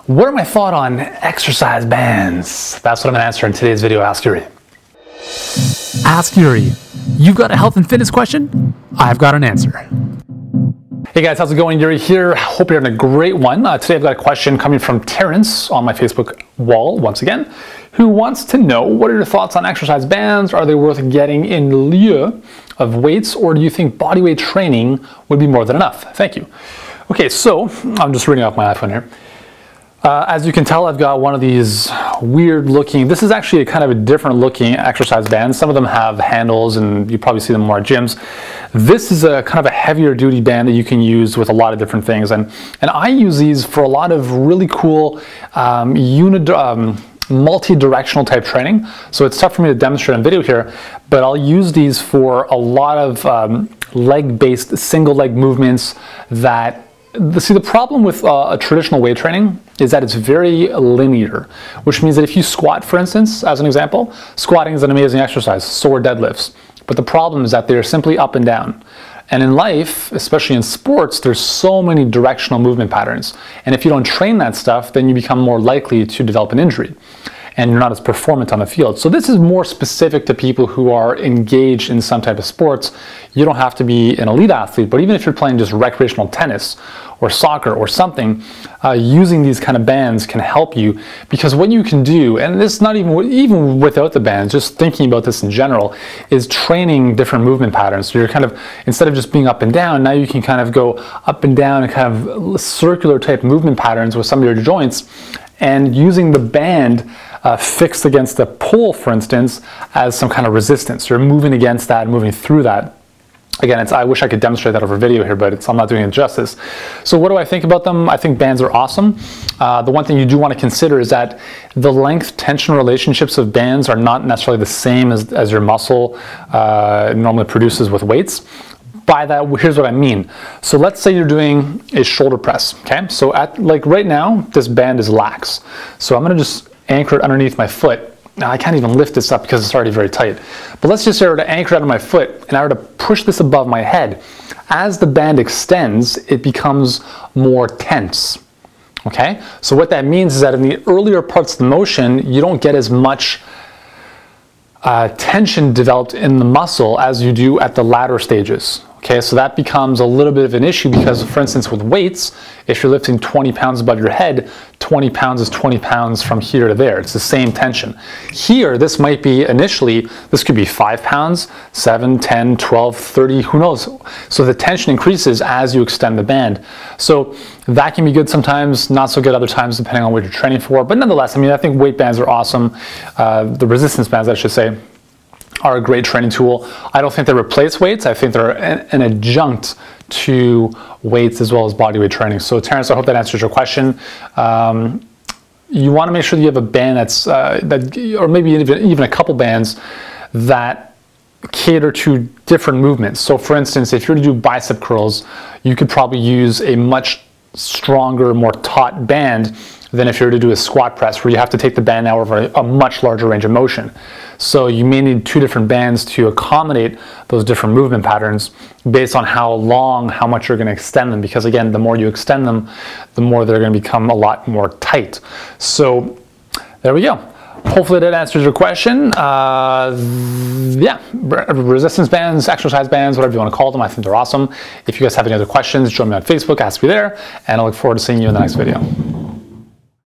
What are my thoughts on exercise bands? That's what I'm going to answer in today's video, Ask Yuri. Ask Yuri. You've got a health and fitness question? I've got an answer. Hey guys, how's it going? Yuri here. Hope you're having a great one. Today I've got a question coming from Terrence on my Facebook wall, once again, who wants to know, what are your thoughts on exercise bands? Are they worth getting in lieu of weights, or do you think bodyweight training would be more than enough? Thank you. Okay, so I'm just reading off my iPhone here. As you can tell, I've got one of these weird looking, this is actually a kind of a different looking exercise band. Some of them have handles and you probably see them more at gyms. This is a kind of a heavier duty band that you can use with a lot of different things. And I use these for a lot of really cool multi-directional type training. So it's tough for me to demonstrate on video here, but I'll use these for a lot of leg-based single leg movements that see, the problem with a traditional weight training is that it's very linear, which means that if you squat, for instance, as an example, squatting is an amazing exercise, so are deadlifts. But the problem is that they're simply up and down. And in life, especially in sports, there's so many directional movement patterns. And if you don't train that stuff, then you become more likely to develop an injury, and you're not as performant on the field. So this is more specific to people who are engaged in some type of sports. You don't have to be an elite athlete, but even if you're playing just recreational tennis or soccer or something, using these kind of bands can help you, because what you can do, and this is not even without the bands, just thinking about this in general, is training different movement patterns. So you're kind of, instead of just being up and down, now you can kind of go up and down and kind of circular type movement patterns with some of your joints, and using the band fixed against the pole, for instance, as some kind of resistance. You're moving against that, moving through that. Again, I wish I could demonstrate that over video here, but I'm not doing it justice. So what do I think about them? I think bands are awesome. The one thing you do want to consider is that the length-tension relationships of bands are not necessarily the same as your muscle normally produces with weights. By that, here's what I mean. So let's say you're doing a shoulder press, okay? So like right now, this band is lax. So I'm gonna just anchor it underneath my foot. Now I can't even lift this up because it's already very tight. But let's just say I were to anchor it under my foot and I were to push this above my head. As the band extends, it becomes more tense, okay? So what that means is that in the earlier parts of the motion, you don't get as much tension developed in the muscle as you do at the latter stages. Okay, so that becomes a little bit of an issue because, for instance, with weights, if you're lifting 20 pounds above your head, 20 pounds is 20 pounds from here to there. It's the same tension. Here, this might be initially, this could be 5 pounds, 7, 10, 12, 30, who knows? So the tension increases as you extend the band. So that can be good sometimes, not so good other times, depending on what you're training for. But nonetheless, I mean, I think weight bands are awesome. The resistance bands, I should say, are a great training tool. I don't think they replace weights. I think they're an adjunct to weights as well as bodyweight training. So Terrence, I hope that answers your question. You want to make sure that you have a band that's, or maybe even a couple bands that cater to different movements. So for instance, if you're to do bicep curls, you could probably use a much stronger, more taut band than if you were to do a squat press, where you have to take the band now over a much larger range of motion. So you may need two different bands to accommodate those different movement patterns based on how long, how much you're going to extend them, because again, the more you extend them, the more they're going to become a lot more tight. So there we go. Hopefully that answers your question. Yeah, resistance bands, exercise bands, whatever you want to call them, I think they're awesome. If you guys have any other questions, join me on Facebook, ask me there, and I look forward to seeing you in the next video.